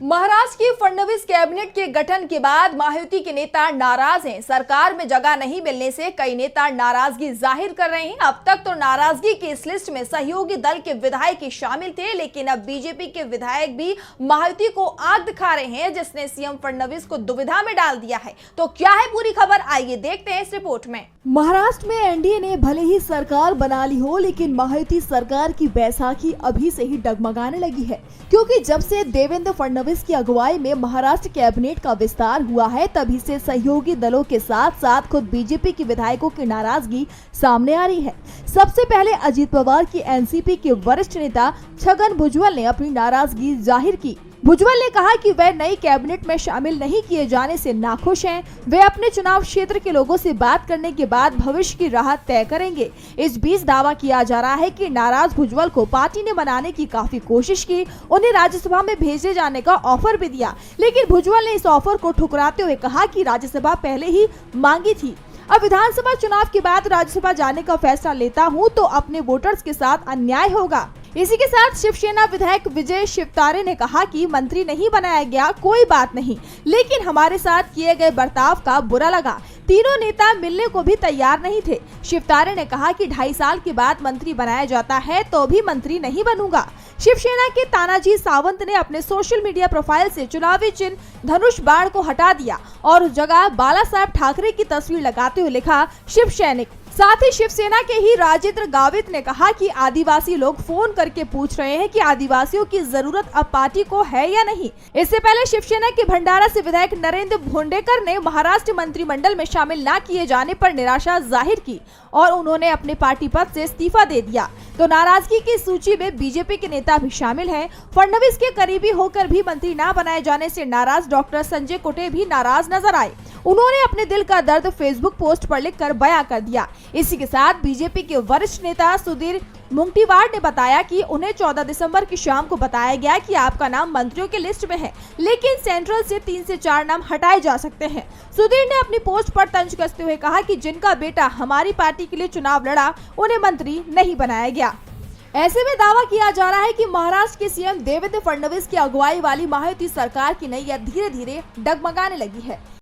महाराष्ट्र की फडणवीस कैबिनेट के गठन के बाद महायुति के नेता नाराज हैं। सरकार में जगह नहीं मिलने से कई नेता नाराजगी जाहिर कर रहे हैं। अब तक तो नाराजगी की इस लिस्ट में सहयोगी दल के विधायक ही शामिल थे, लेकिन अब बीजेपी के विधायक भी महायुति को आग दिखा रहे हैं, जिसने सीएम फडणवीस को दुविधा में डाल दिया है। तो क्या है पूरी खबर, आइए देखते हैं इस रिपोर्ट में। महाराष्ट्र में एनडीए ने भले ही सरकार बना ली हो, लेकिन महायुति सरकार की बैसाखी अभी से ही डगमगाने लगी है, क्योंकि जब से देवेंद्र फडणवीस की अगुवाई में महाराष्ट्र कैबिनेट का विस्तार हुआ है, तभी से सहयोगी दलों के साथ साथ खुद बीजेपी के विधायकों की नाराजगी सामने आ रही है। सबसे पहले अजीत पवार की एनसीपी के वरिष्ठ नेता छगन भुजबल ने अपनी नाराजगी जाहिर की। भुजबल ने कहा कि वे नई कैबिनेट में शामिल नहीं किए जाने से नाखुश हैं। वे अपने चुनाव क्षेत्र के लोगों से बात करने के बाद भविष्य की राह तय करेंगे। इस बीच दावा किया जा रहा है कि नाराज भुजबल को पार्टी ने मनाने की काफी कोशिश की, उन्हें राज्यसभा में भेजे जाने का ऑफर भी दिया, लेकिन भुजबल ने इस ऑफर को ठुकराते हुए कहा कि राज्यसभा पहले ही मांगी थी। अब विधानसभा चुनाव के बाद राज्यसभा जाने का फैसला लेता हूं तो अपने वोटर्स के साथ अन्याय होगा। इसी के साथ शिवसेना विधायक विजय शिवतारे ने कहा कि मंत्री नहीं बनाया गया कोई बात नहीं, लेकिन हमारे साथ किए गए बर्ताव का बुरा लगा। तीनों नेता मिलने को भी तैयार नहीं थे। शिवतारे ने कहा कि 2.5 साल के बाद मंत्री बनाया जाता है तो भी मंत्री नहीं बनूंगा। शिवसेना के तानाजी सावंत ने अपने सोशल मीडिया प्रोफाइल से चुनावी चिन्ह धनुष बाण को हटा दिया और उस जगह बाला साहब ठाकरे की तस्वीर लगाते हुए लिखा शिव सैनिक। साथ ही शिवसेना के ही राजेंद्र गावित ने कहा कि आदिवासी लोग फोन करके पूछ रहे हैं कि आदिवासियों की जरूरत अब पार्टी को है या नहीं। इससे पहले शिवसेना के भंडारा से विधायक नरेंद्र भोंडेकर ने महाराष्ट्र मंत्रिमंडल में शामिल न किए जाने पर निराशा जाहिर की और उन्होंने अपने पार्टी पद से इस्तीफा दे दिया। तो नाराजगी की सूची में बीजेपी के नेता भी शामिल हैं। फडणवीस के करीबी होकर भी मंत्री न बनाए जाने से नाराज डॉक्टर संजय कोटे भी नाराज नजर आए। उन्होंने अपने दिल का दर्द फेसबुक पोस्ट पर लिखकर बयां कर दिया। इसी के साथ बीजेपी के वरिष्ठ नेता सुधीर मुंगटीवार ने बताया कि उन्हें 14 दिसंबर की शाम को बताया गया कि आपका नाम मंत्रियों के लिस्ट में है, लेकिन सेंट्रल से 3 से 4 नाम हटाए जा सकते हैं। सुधीर ने अपनी पोस्ट पर तंज कसते हुए कहा कि जिनका बेटा हमारी पार्टी के लिए चुनाव लड़ा, उन्हें मंत्री नहीं बनाया गया। ऐसे में दावा किया जा रहा है कि महाराष्ट्र के सीएम देवेंद्र फडणवीस की अगुवाई वाली महायुति सरकार की नैया धीरे धीरे डगमगाने लगी है।